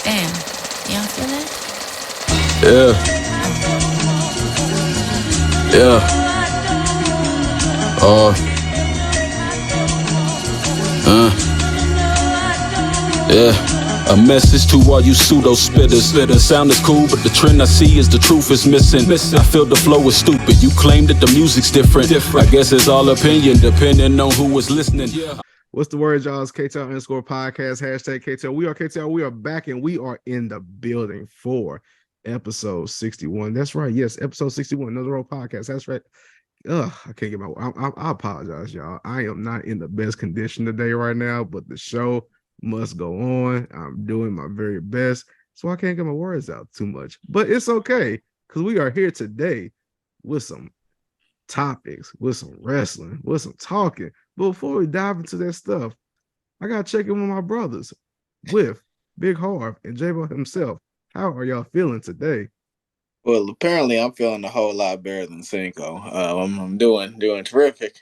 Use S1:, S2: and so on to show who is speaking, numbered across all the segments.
S1: Damn, y'all feel that?
S2: Yeah, yeah, uh, yeah. A message to all you pseudo spitters. The sound is cool, but the trend I see is the truth is missing. I feel the flow is stupid. You claim that the music's different. I guess it's all opinion, depending on who is listening.
S3: What's the word, y'all? It's KTR underscore podcast, hashtag KTR. We are KTR. We are back and we are in the building for episode 61. That's right. Yes, episode 61, Another Road Podcast. That's right. I can't get my. I apologize, y'all. I am not in the best condition today right now, but the show must go on. I'm doing my very best, so I can't get my words out too much. But it's okay because we are here today with some topics, with some wrestling, with some talking. But before we dive into that stuff, I gotta check in with my brothers, with Big Harv and J-Bo himself. How are y'all feeling today?
S4: Well, apparently I'm feeling a whole lot better than Cinco. I'm doing terrific,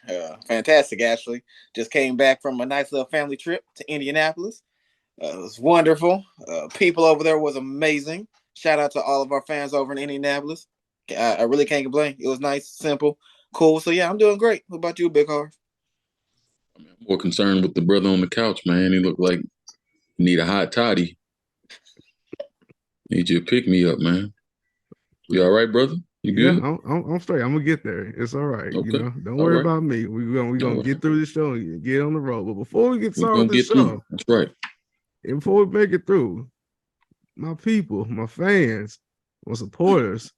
S4: fantastic actually. Just came back from a nice little family trip to Indianapolis. It was wonderful. People over there was amazing. Shout out to all of our fans over in Indianapolis. I really can't complain. It was nice, simple, cool. So yeah, I'm doing great. What about you, Big Harv?
S5: I'm more concerned with the brother on the couch, man. He looked like he need a hot toddy. Need you to pick me up, man. You all right, brother? You good?
S3: Yeah, I'm straight. I'm gonna get there. It's all right.
S5: Okay.
S3: Don't worry about me. We're gonna get through the show and get on the road. But before we get started with the show,
S5: that's right.
S3: And before we make it through, my people, my fans, my supporters,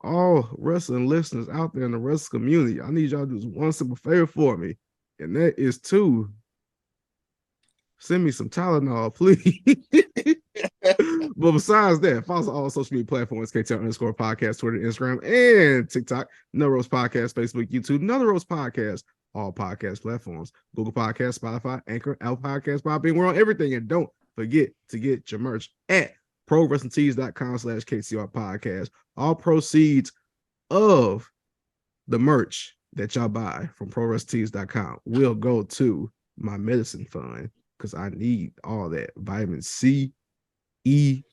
S3: all wrestling listeners out there in the wrestling community, I need y'all to do one simple favor for me, and that is to send me some Tylenol, please. But besides that, follow us on all social media platforms, KTR underscore podcast, Twitter, Instagram, and TikTok, Another Roast Podcast, Facebook, YouTube, Another Roast Podcast, all podcast platforms, Google Podcasts, Spotify, Anchor, Apple Podcasts, Podbean. We're on everything. And don't forget to get your merch at ProWrestlingTees.com/KTR podcast. All proceeds of the merch that y'all buy from ProWrestlingTees.com will go to my medicine fund because I need all that vitamin C, E,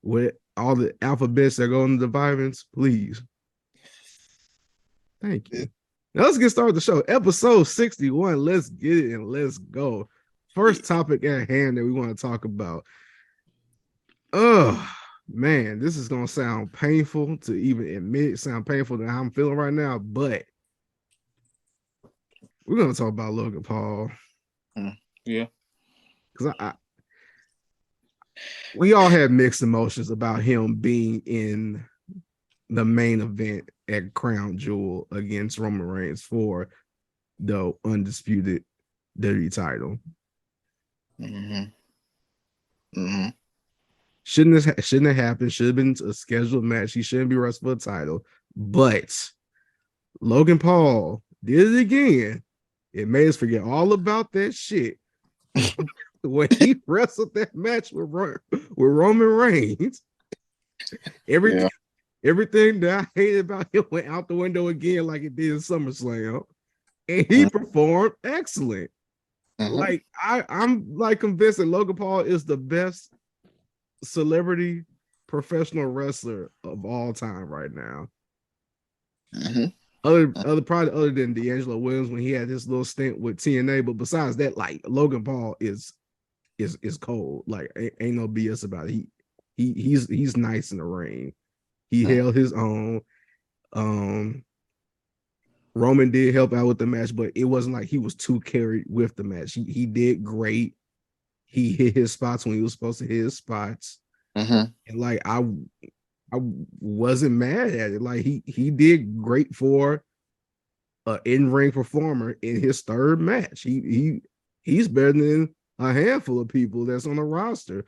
S3: with all the alphabets that go into the vitamins, please. Thank you. Now let's get started with the show. Episode 61. Let's get it and let's go. First topic at hand that we want to talk about. Oh, man, this is going to sound painful to even admit. It sound painful to how I'm feeling right now, but we're going to talk about Logan Paul.
S4: Yeah.
S3: Because we all had mixed emotions about him being in the main event at Crown Jewel against Roman Reigns for the undisputed WWE title. Shouldn't have happened. Should have been a scheduled match. He shouldn't be wrestling for the title. But Logan Paul did it again. It made us forget all about that shit when he wrestled that match with Roman Reigns. Everything that I hated about him went out the window again, like it did in SummerSlam, and he performed excellent. Like I'm like convinced that Logan Paul is the best celebrity professional wrestler of all time right now. Other than D'Angelo Williams when he had his little stint with TNA, but besides that, like Logan Paul is cold. Like ain't no BS about it. He's nice in the ring. He held his own. Roman did help out with the match, but it wasn't like he was too carried with the match. He did great. He hit his spots when he was supposed to hit his spots. And like I wasn't mad at it. Like he did great for an in-ring performer in his third match. He's better than a handful of people that's on the roster.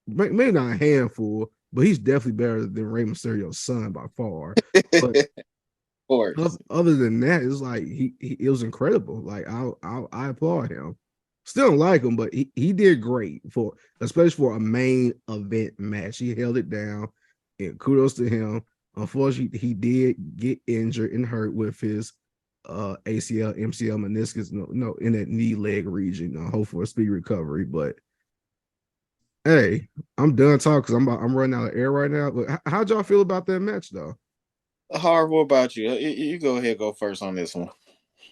S3: Maybe not a handful, but he's definitely better than Rey Mysterio's son by far. But other than that, it's like it was incredible. Like I applaud him. Still don't like him, but he did great especially for a main event match. He held it down, and kudos to him. Unfortunately, he did get injured and hurt with his ACL, MCL, meniscus, no, in that knee leg region. Hope for a speedy recovery, but Hey, I'm done talking because I'm running out of air right now. But how'd y'all feel about that match though?
S4: Harv, what about you? You go ahead, go first on this one.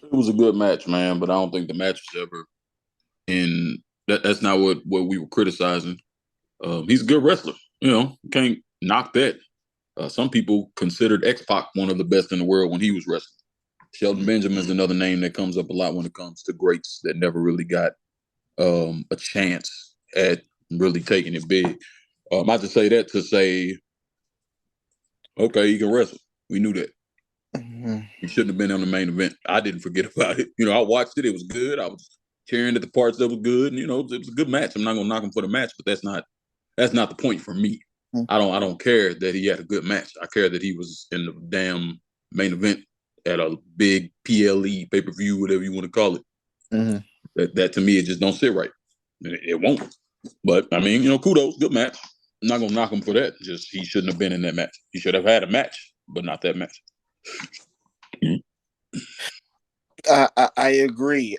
S5: It was a good match, man, but I don't think the match was ever in that's not what we were criticizing. He's a good wrestler. Can't knock that. Some people considered X-Pac one of the best in the world when he was wrestling. Shelton Benjamin's another name that comes up a lot when it comes to greats that never really got a chance at really taking it big. I just say that to say, okay, he can wrestle. We knew that.
S4: Mm-hmm.
S5: He shouldn't have been on the main event. I didn't forget about it. I watched it. It was good. I was cheering at the parts that was good. And, it was a good match. I'm not gonna knock him for the match, but that's not the point for me. I don't care that he had a good match. I care that he was in the damn main event at a big PLE pay-per-view, whatever you want to call it.
S4: Mm-hmm.
S5: That to me, it just don't sit right. It won't. But I mean, kudos, good match. I'm not gonna knock him for that. Just he shouldn't have been in that match. He should have had a match, but not that match.
S4: I agree.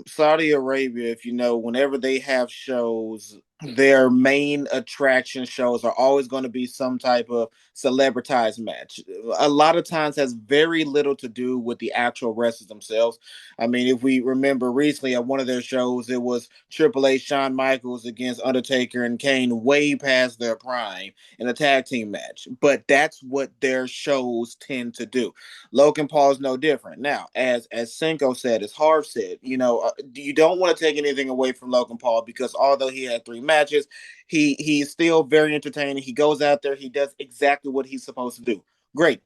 S4: Saudi Arabia, if you know, whenever they have shows, their main attraction shows are always going to be some type of celebritized match. A lot of times has very little to do with the actual wrestlers themselves. I mean, if we remember recently at one of their shows, it was Triple H, Shawn Michaels against Undertaker and Kane, way past their prime in a tag team match. But that's what their shows tend to do. Logan Paul is no different. Now, as Cinko said, as Harv said, you don't want to take anything away from Logan Paul because although he had 3 matches, he's still very entertaining. He goes out there, he does exactly what he's supposed to do. Great.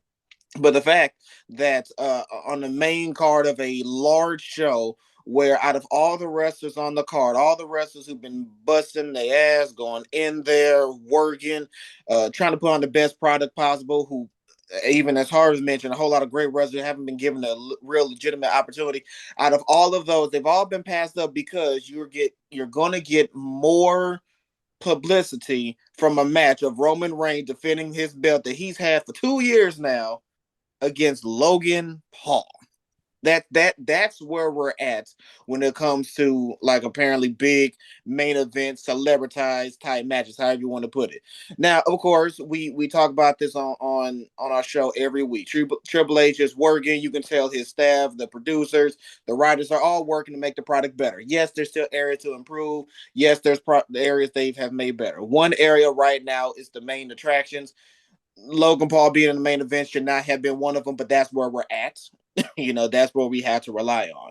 S4: But the fact that on the main card of a large show, where out of all the wrestlers on the card, all the wrestlers who've been busting their ass, going in there, working, trying to put on the best product possible, who even as Harv mentioned, a whole lot of great wrestlers haven't been given a real legitimate opportunity. Out of all of those, they've all been passed up because you're going to get more publicity from a match of Roman Reigns defending his belt that he's had for 2 years now against Logan Paul. That's where we're at when it comes to like apparently big main event celebritized type matches, however you want to put it. Now, of course, we talk about this on our show every week. Triple H is working. You can tell his staff, the producers, the writers are all working to make the product better. Yes, there's still areas to improve. Yes, there's the areas they have made better. One area right now is the main attractions. Logan Paul being in the main event should not have been one of them, but that's where we're at. That's where we had to rely on.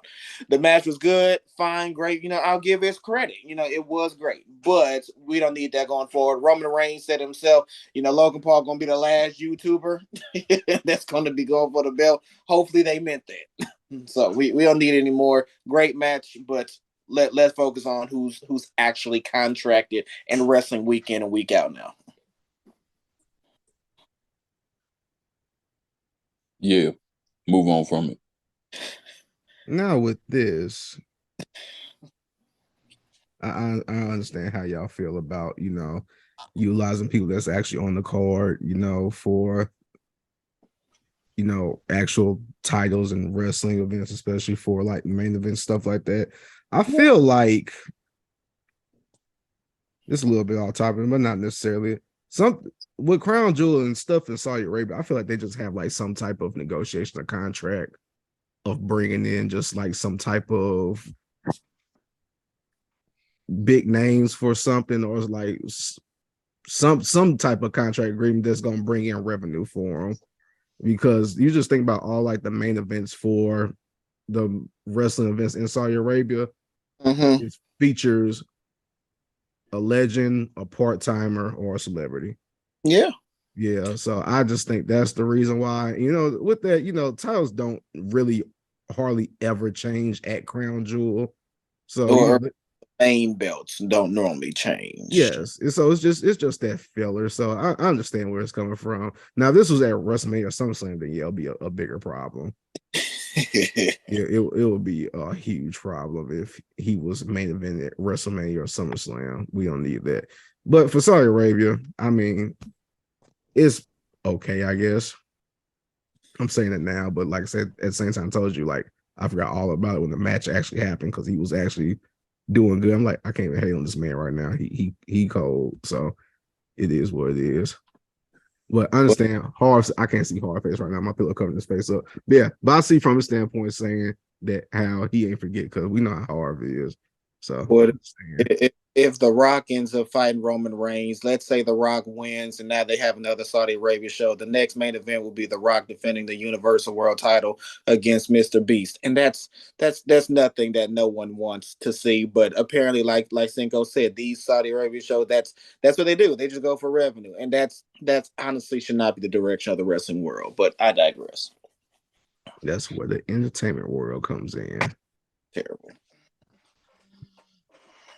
S4: The match was good, fine, great. I'll give his credit. It was great, but we don't need that going forward. Roman Reigns said himself, Logan Paul going to be the last YouTuber that's going to be going for the belt. Hopefully they meant that. So we don't need any more. Great match, but let's focus on who's actually contracted and wrestling week in and week out now.
S5: Yeah, move on from it.
S3: Now with this, I understand how y'all feel about utilizing people that's actually on the card, for actual titles and wrestling events, especially for like main event stuff like that. I feel like it's a little bit off topic, but not necessarily. Some with Crown Jewel and stuff in Saudi Arabia, I feel like they just have like some type of negotiation or contract of bringing in just like some type of big names for something, or like some type of contract agreement that's going to bring in revenue for them. Because you just think about all like the main events for the wrestling events in Saudi Arabia, it features a legend, a part-timer, or a celebrity. Yeah, so I just think that's the reason why, with that, titles don't really hardly ever change at Crown Jewel. So
S4: main belts don't normally change.
S3: Yes, so it's just that filler. So I understand where it's coming from. Now, if this was at WrestleMania or SummerSlam, then it'll be a bigger problem. It would be a huge problem if he was main event at WrestleMania or SummerSlam. We don't need that. But for Saudi Arabia, I mean, it's okay, I guess. I'm saying it now, but like I said, at the same time, I told you, like, I forgot all about it when the match actually happened because he was actually doing good. I'm like, I can't even hate on this man right now. He cold. So it is what it is. But I understand Harv. I can't see Harv face right now. My pillow covering his face up. But yeah, but I see from a standpoint saying that how he ain't forget because we know how Harv is. So
S4: What if The Rock ends up fighting Roman Reigns? Let's say The Rock wins, and now they have another Saudi Arabia show. The next main event will be The Rock defending the Universal World Title against Mr. Beast, and that's nothing that no one wants to see. But apparently, like Cinko said, these Saudi Arabia shows that's what they do. They just go for revenue, and that's honestly should not be the direction of the wrestling world. But I digress.
S3: That's where the entertainment world comes in.
S4: Terrible.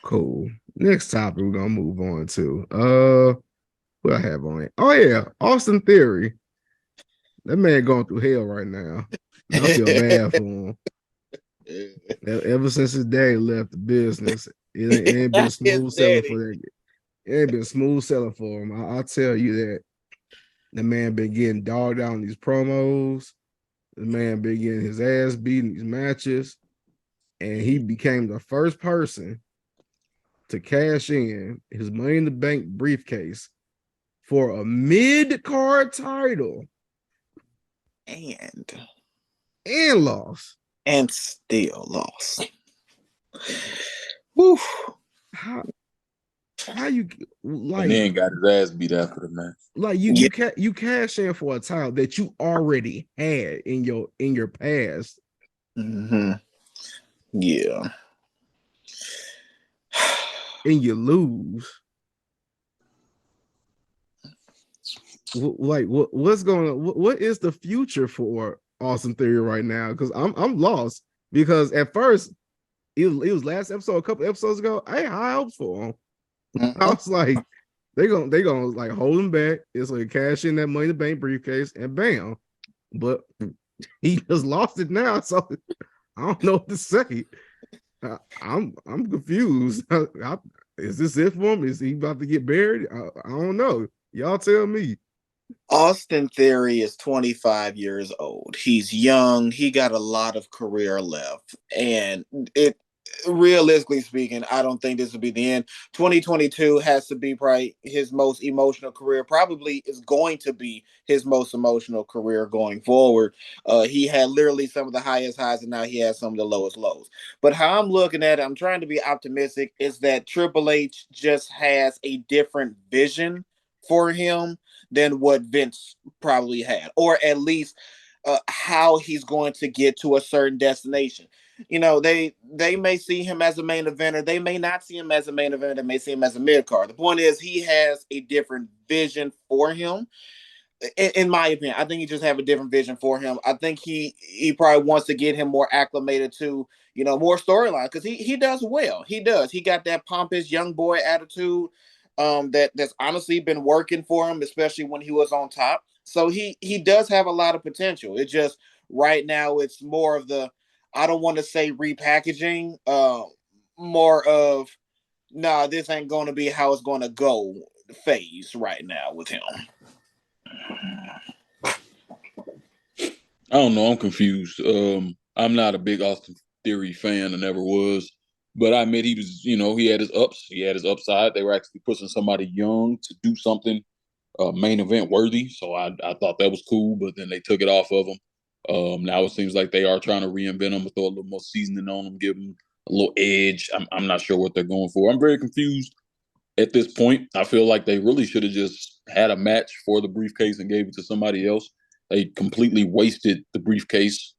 S3: Cool. Next topic we're gonna move on to. What I have on it? Oh yeah, Austin Theory. That man going through hell right now. I feel bad for him. Ever since his daddy left the business, it ain't been smooth selling for that. It ain't been smooth selling for him. I'll tell you that. The man been getting dogged out in these promos. The man been getting his ass beat in these matches, and he became the first person to cash in his Money in the Bank briefcase for a mid-card title
S4: and
S3: lost.
S4: And still lost. Woo.
S3: How you like?
S5: And then got his ass beat after the match.
S3: Like you cash in for a title that you already had in your past.
S4: Mm-hmm. Yeah.
S3: And you lose. Like what's going on? What is the future for Austin Theory right now? Because I'm lost. Because at first it was last episode, a couple episodes ago. I had high hopes for him.
S4: Mm-hmm.
S3: I was like, they gonna like hold him back. It's like cash in that Money in the Bank briefcase and bam. But he just lost it now, so I don't know what to say. I'm confused. Is this it for him? Is he about to get buried? I don't know. Y'all tell me.
S4: Austin Theory is 25 years old. He's young. He got a lot of career left. And it realistically speaking, I don't think this will be the end. 2022 has to be probably his most emotional career. Probably is going to be his most emotional career going forward. He had literally some of the highest highs, and now he has some of the lowest lows. But how I'm looking at it, I'm trying to be optimistic, is that Triple H just has a different vision for him than what Vince probably had, or at least how he's going to get to a certain destination. You know, they may see him as a main eventer. They may not see him as a main eventer. They may see him as a mid card. The point is, he has a different vision for him. In my opinion, I think he just have a different vision for him. I think he probably wants to get him more acclimated to, you know, more storyline, because he does well. He does. He got that pompous young boy attitude that's honestly been working for him, especially when he was on top. So he does have a lot of potential. It just right now it's more of the, I don't want to say repackaging, more of, nah, this ain't going to be how it's going to go phase right now with him.
S5: I don't know. I'm confused. I'm not a big Austin Theory fan. I never was. But I admit he was, you know, he had his ups. He had his upside. They were actually pushing somebody young to do something main event worthy. So I thought that was cool. But then they took it off of him. Now it seems like they are trying to reinvent him, throw a little more seasoning on him, give him a little edge. I'm not sure what they're going for. I'm very confused at this point. I feel like they really should have just had a match for the briefcase and gave it to somebody else. They completely wasted the briefcase,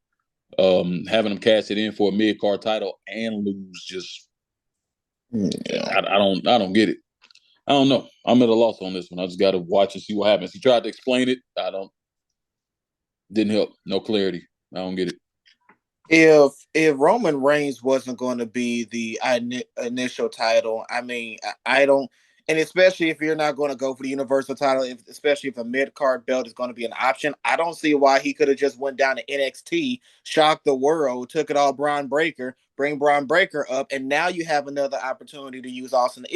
S5: having them cash it in for a mid card title and lose. Just, I don't get it. I don't know. I'm at a loss on this one. I just got to watch and see what happens. He tried to explain it. Didn't help. No clarity. I don't get it.
S4: If Roman Reigns wasn't going to be the initial title, I mean, I don't, and especially if you're not going to go for the Universal title, especially if a mid card belt is going to be an option, I don't see why he could have just went down to NXT, shocked the world, took it all Braun Breaker, bring Braun Breaker up, and now you have another opportunity to use Austin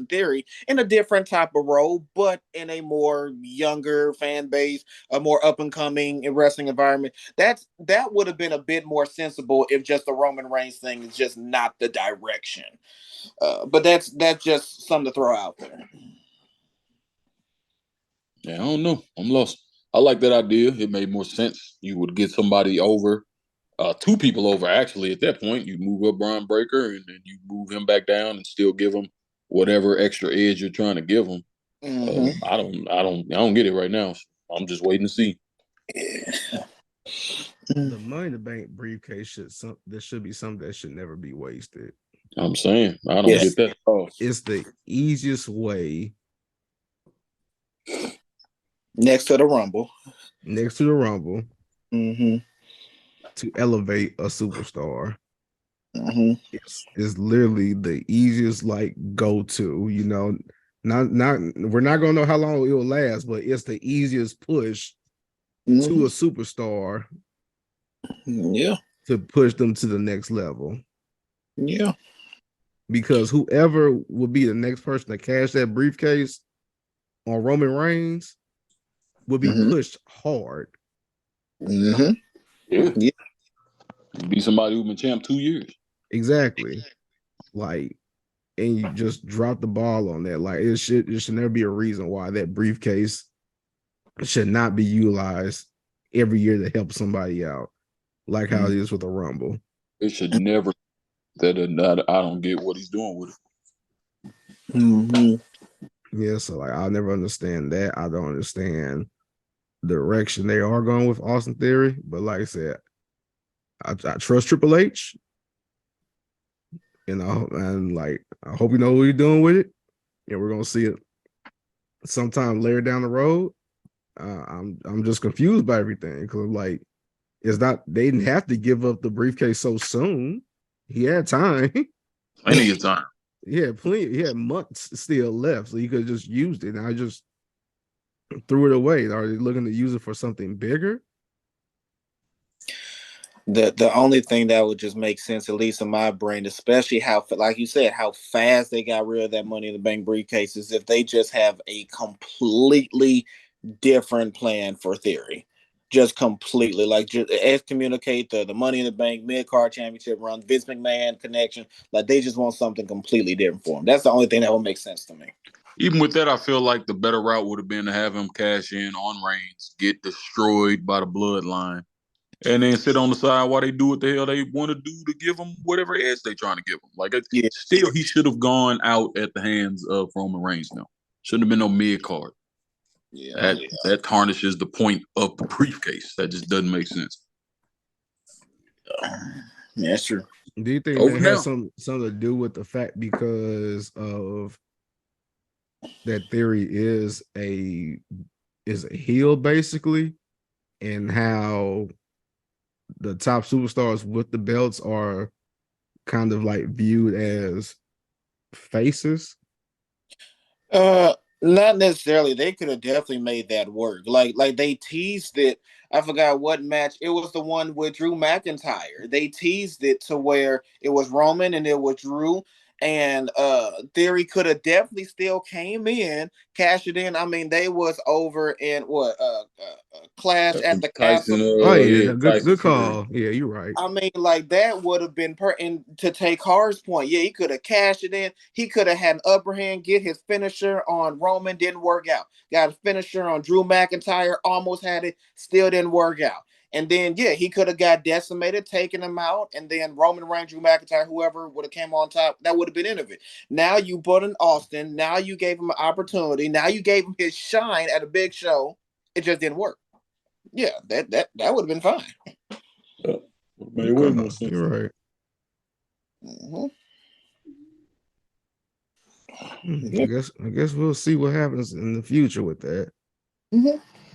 S4: Theory in a different type of role, but in a more younger fan base, a more up and coming wrestling environment. That would have been a bit more sensible if just the Roman Reigns thing is just not the direction. But that's just something to throw out there.
S5: Yeah, I don't know. I'm lost. I like that idea. It made more sense. You would get somebody over, two people over. Actually, at that point, you move up Braun Breaker and then you move him back down and still give him whatever extra edge you're trying to give him.
S4: Mm-hmm.
S5: I don't get it right now. I'm just waiting to see.
S4: Yeah.
S3: The Money in the Bank briefcase should be something that should never be wasted.
S5: I'm saying I don't get that.
S3: It's the easiest way.
S4: Next to the Rumble.
S3: Mm-hmm. To elevate a superstar.
S4: Mm-hmm.
S3: It's literally the easiest go-to, not we're not gonna know how long it will last, but it's the easiest push to a superstar to push them to the next level.
S4: Yeah.
S3: Because whoever will be the next person to cash that briefcase on Roman Reigns will be pushed hard.
S5: Yeah. Be somebody who's been champ 2 years.
S3: Exactly. And you just drop the ball on that. It should never be a reason why that briefcase should not be utilized every year to help somebody out, like how it is with a Rumble.
S5: It should never. I don't get what he's doing with it.
S3: Mm-hmm. Yeah, so I'll never understand that. I don't understand the direction they are going with Austin Theory, but like I said, I trust Triple H. And I hope you know what you're doing with it. And we're gonna see it sometime later down the road. I'm just confused by everything because it's not, they didn't have to give up the briefcase so soon. He had time.
S5: Plenty of time.
S3: Yeah, plenty. He had months still left, so he could have just used it. And I just threw it away. Are they looking to use it for something bigger?
S4: The only thing that would just make sense, at least in my brain, especially how, like you said, how fast they got rid of that Money in the Bank briefcase, is if they just have a completely different plan for Theory. Just completely, just excommunicate the Money in the Bank mid-card championship run, Vince McMahon connection. They just want something completely different for him. That's the only thing that would make sense to me.
S5: Even with that, I feel like the better route would have been to have him cash in on Reigns, get destroyed by the bloodline, and then sit on the side while they do what the hell they want to do to give him whatever edge they trying to give him. Still, he should have gone out at the hands of Roman Reigns now. Shouldn't have been no mid-card. Yeah, that tarnishes the point of the briefcase. That just doesn't make sense.
S4: Yeah, that's true.
S3: Do you think that has something to do with the fact because of that Theory is a heel basically, and how the top superstars with the belts are kind of viewed as faces?
S4: Not necessarily. They could have definitely made that work. Like they teased it. I forgot what match. It was the one with Drew McIntyre. They teased it to where it was Roman and it was Drew. And Theory could have definitely still came in, cashed it in. I mean, they was over in Clash at the
S5: Tyson,
S3: Castle. Good call. Yeah, you're right.
S4: I mean, that would have been and to take Harv's point. Yeah, he could have cashed it in. He could have had an upper hand, get his finisher on Roman, didn't work out. Got a finisher on Drew McIntyre, almost had it, still didn't work out. And then, he could have got decimated, taken him out, and then Roman Reigns, Drew McIntyre, whoever would have came on top, that would have been it. Now you put in Austin. Now you gave him an opportunity. Now you gave him his shine at a big show. It just didn't work. Yeah, that would have been fine.
S5: Made way more sense.
S3: You're right. I guess we'll see what happens in the future with that.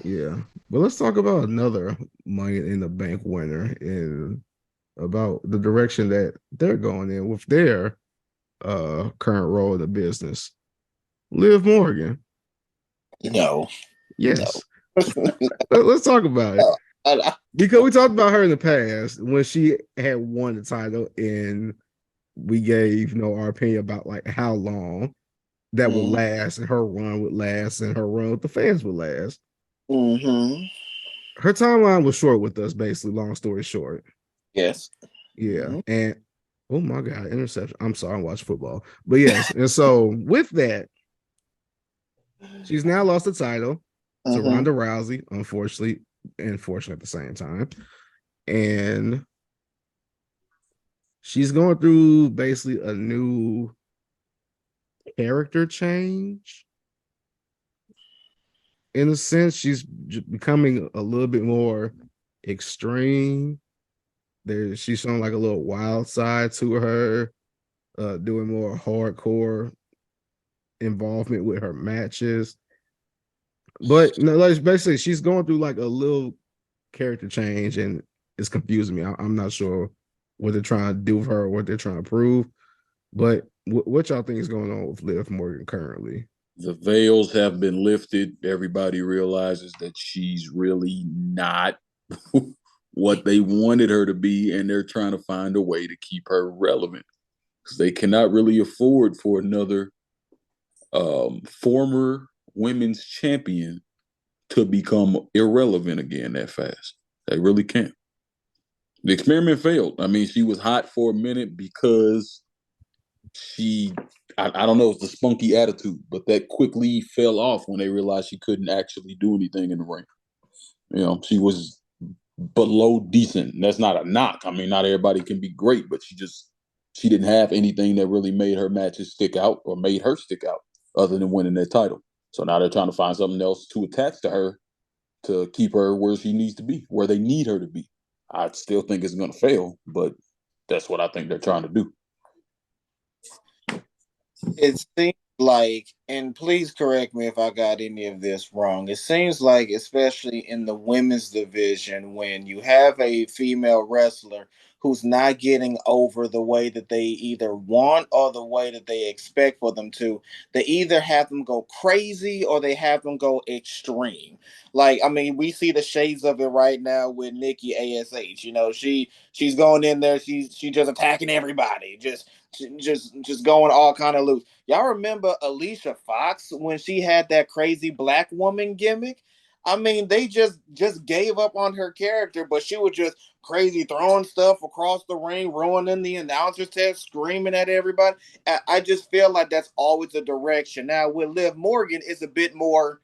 S3: Yeah, but let's talk about another Money in the Bank winner and about the direction that they're going in with their current role in the business. Liv Morgan.
S4: No.
S3: Yes. Let's talk about it. Because we talked about her in the past when she had won the title, and we gave our opinion about like how long that would last, and her run would last, and her run with the fans would last. Her timeline was short with us, basically. Long story short.
S4: Yes.
S3: Yeah, and oh my God, interception. I'm sorry, I watch football, but yes, and so with that, she's now lost the title to Ronda Rousey, unfortunately, and fortunate at the same time. And she's going through basically a new character change. In a sense, she's becoming a little bit more extreme. She's showing like a little wild side to her, doing more hardcore involvement with her matches. But no, like basically, she's going through like a little character change, and it's confusing me. I'm not sure what they're trying to do with her or what they're trying to prove. But what y'all think is going on with Liv Morgan currently?
S5: The veils have been lifted. Everybody realizes that she's really not what they wanted her to be, and they're trying to find a way to keep her relevant because they cannot really afford for another former women's champion to become irrelevant again that fast. They really can't. The experiment failed. I mean, she was hot for a minute because I don't know, it's the spunky attitude, but that quickly fell off when they realized she couldn't actually do anything in the ring. She was below decent. That's not a knock. I mean, not everybody can be great, but she didn't have anything that really made her matches stick out or made her stick out other than winning that title. So now they're trying to find something else to attach to her to keep her where she needs to be, where they need her to be. I still think it's going to fail, but that's what I think they're trying to do.
S4: It seems like, and please correct me if I got any of this wrong, it seems like, especially in the women's division, when you have a female wrestler who's not getting over the way that they either want or the way that they expect for them to, they either have them go crazy or they have them go extreme. Like, I mean, we see the shades of it right now with Nikki ASH. She's going in there, she's just attacking everybody, just going all kind of loose. Y'all remember Alicia Fox when she had that crazy black woman gimmick? I mean, they just gave up on her character, but she was just crazy, throwing stuff across the ring, ruining the announcer's test, screaming at everybody. I just feel like that's always a direction. Now with Liv Morgan, it's a bit more,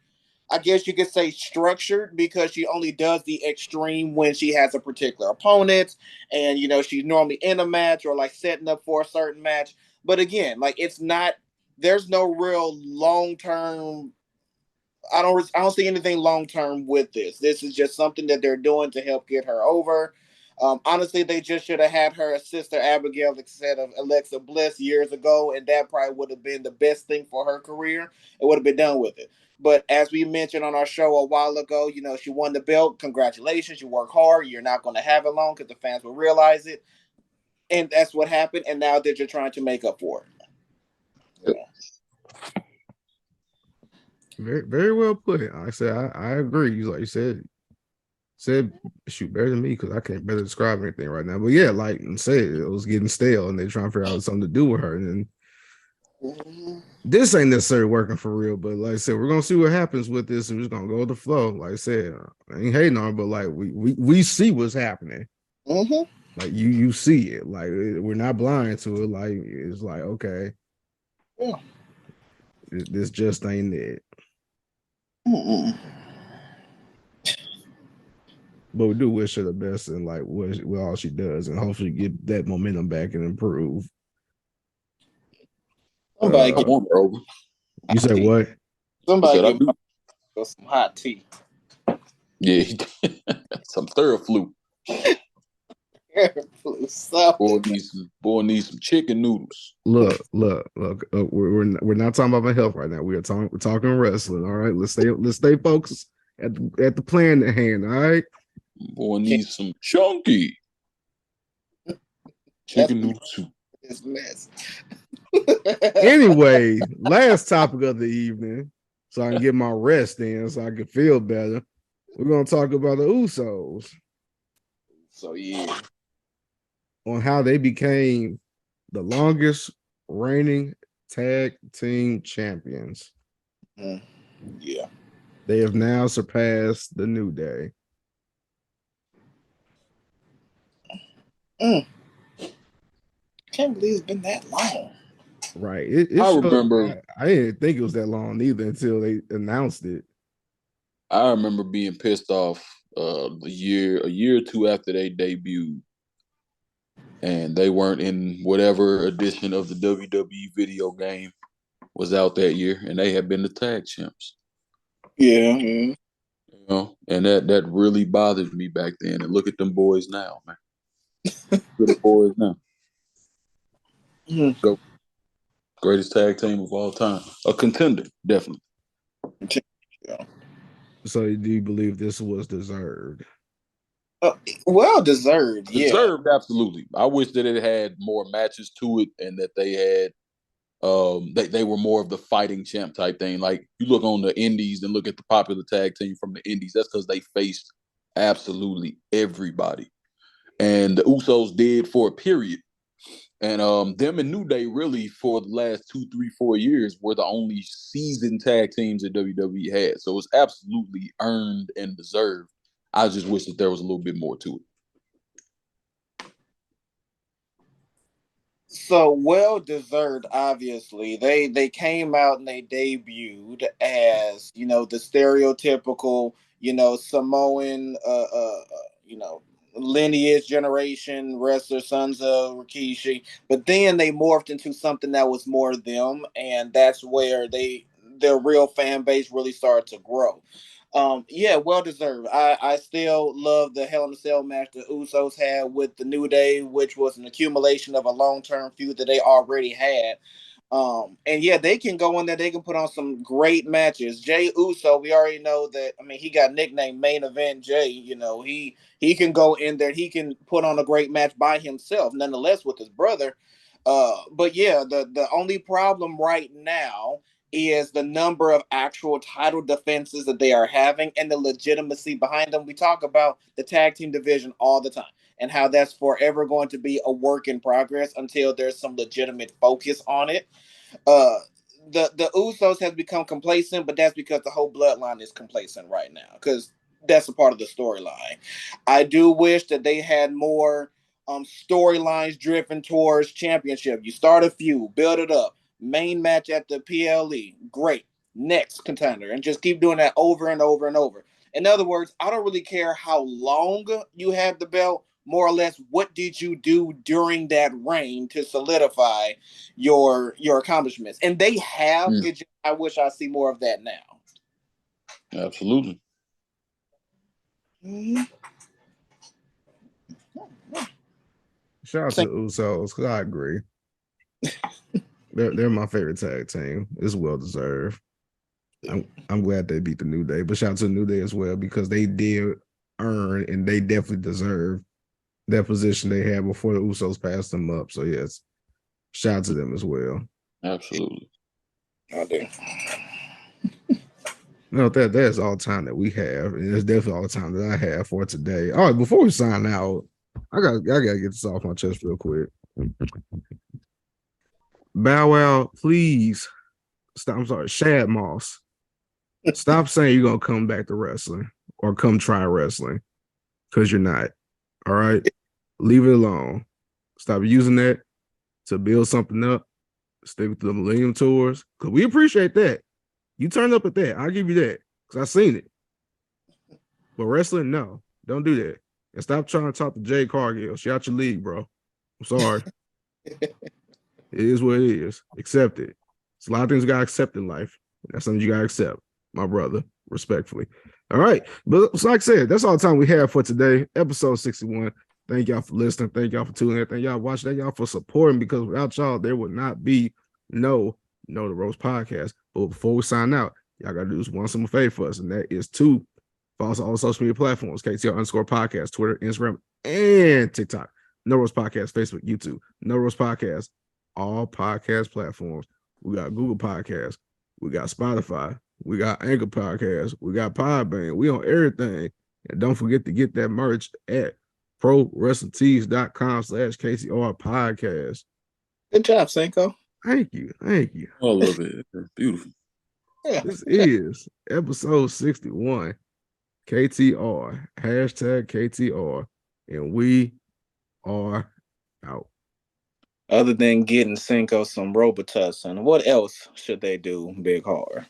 S4: I guess you could say, structured, because she only does the extreme when she has a particular opponent, and she's normally in a match or like setting up for a certain match. But again, like, it's not, there's no real long term. I don't see anything long term with this. This is just something that they're doing to help get her over. Honestly, they just should have had her sister Abigail instead of Alexa Bliss years ago, and that probably would have been the best thing for her career. It would have been done with it. But as we mentioned on our show a while ago, she won the belt. Congratulations. You work hard. You're not going to have it long because the fans will realize it. And that's what happened. And now they're just trying to make up for it.
S3: Very, very well put. I said, I agree. Like you said shoot better than me because I can't better describe anything right now. But yeah, like I said, it was getting stale, and they're trying to figure out something to do with her. And this ain't necessarily working for real. But like I said, we're gonna see what happens with this, and we're just gonna go with the flow. Like I said, I ain't hating on her, but like we see what's happening. Like you see it. Like we're not blind to it. Like it's like, okay, this just ain't it. But we do wish her the best and like with all she does, and hopefully get that momentum back and improve.
S4: Somebody
S5: I want her over.
S3: You said what?
S4: Somebody give some hot tea.
S5: Yeah, some Theraflu. Boy needs some chicken noodles.
S3: Look. We're not talking about my health right now. We're talking wrestling. All right, let's stay focused at the plan at hand. All right.
S5: Boy needs some chunky chicken noodle soup.
S4: It's mess.
S3: Anyway, last topic of the evening, so I can get my rest in, so I can feel better. We're gonna talk about the Usos
S4: So yeah.
S3: on how they became the longest reigning tag team champions.
S4: Yeah.
S3: They have now surpassed the New Day.
S4: Can't believe it's been that long.
S3: Right. It
S5: I
S3: shows,
S5: remember.
S3: I didn't think it was that long either until they announced it.
S5: I remember being pissed off a year or two after they debuted, and they weren't in whatever edition of the WWE video game was out that year, and they had been the tag champs.
S4: Yeah.
S5: You know, and that really bothered me back then. And look at them boys now, man. Look at the boys now. Go. Greatest tag team of all time. A contender, definitely.
S4: Yeah.
S3: So do you believe this was deserved?
S4: Well deserved, yeah.
S5: Deserved, absolutely. I wish that it had more matches to it and that they had they were more of the fighting champ type thing. Like you look on the indies and look at the popular tag team from the indies, that's because they faced absolutely everybody. And the Usos did for a period. And them and New Day really for the last 2, 3, 4 years were the only seasoned tag teams that WWE had. So it's absolutely earned and deserved. I just wish that there was a little bit more to it.
S4: So well deserved, obviously. They came out and they debuted as, the stereotypical, Samoan lineage generation wrestler, sons of Rikishi. But then they morphed into something that was more them, and that's where their real fan base really started to grow. Yeah, well deserved. I still love the Hell in a Cell match the Usos had with the New Day, which was an accumulation of a long term feud that they already had. And yeah, they can go in there. They can put on some great matches. Jay Uso, we already know that. I mean, he got nicknamed Main Event Jay. He can go in there. He can put on a great match by himself, nonetheless, with his brother. But yeah, the only problem right now is the number of actual title defenses that they are having and the legitimacy behind them. We talk about the tag team division all the time and how that's forever going to be a work in progress until there's some legitimate focus on it. uh the Usos has become complacent, but that's because the whole bloodline is complacent right now because that's a part of the storyline. I do wish that they had more storylines driven towards championship. You start a feud, build it up, main match at the PLE, great, next contender, and just keep doing that over and over and over. In other words, I don't really care how long you had the belt, more or less what did you do during that reign to solidify your accomplishments, and they have it. I wish I see more of that now.
S5: Absolutely.
S3: Shout out to the Usos because I agree. They're my favorite tag team. It's well deserved. I'm glad they beat the New Day, but shout out to the New Day as well because they did earn and they definitely deserve that position they had before the Usos passed them up. So yes, shout out to them as well.
S5: Absolutely.
S4: I do.
S3: No, that's all the time that we have, and it's definitely all the time that I have for today. All right, before we sign out, I gotta get this off my chest real quick. Bow Wow, please stop. I'm sorry, Shad Moss. Stop saying you're gonna come back to wrestling or come try wrestling because you're not. All right, leave it alone. Stop using that to build something up. Stick with the Millennium Tours because we appreciate that. You turned up at that. I'll give you that because I seen it. But wrestling, no, don't do that. And stop trying to talk to Jay Cargill. She out your league, bro. I'm sorry. It is what it is. Accept it. It's a lot of things you gotta accept in life. That's something you gotta accept, my brother, respectfully. All right. But like I said, that's all the time we have for today. Episode 61. Thank y'all for listening. Thank y'all for tuning in. Thank y'all for watching. Thank y'all for supporting because without y'all, there would not be no the Rose podcast. But before we sign out, y'all gotta do this one simple favor for us, and that is to follow us on all social media platforms, KTR_podcast, Twitter, Instagram, and TikTok. No Rose Podcast, Facebook, YouTube. No Rose Podcast, all podcast platforms. We got Google Podcasts. We got Spotify. We got Anchor Podcast. We got Podbang. We on everything. And don't forget to get that merch at prowrestlingtees.com/KTR podcast.
S4: Good job, Cinko.
S3: Thank you. Thank you.
S5: All of it. Beautiful.
S4: Yeah.
S3: This is episode 61. KTR. #KTR. And we are out.
S4: Other than getting Cinko some Robitussin, what else should they do, Big Harv?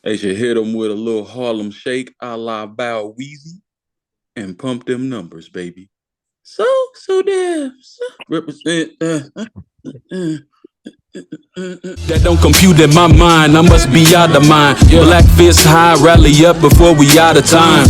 S5: They should hit them with a little Harlem Shake a la Bow Weezy and pump them numbers, baby. So damn. Represent.
S2: That don't compute in my mind. I must be out of mind. Black fist high, rally up before we out of time.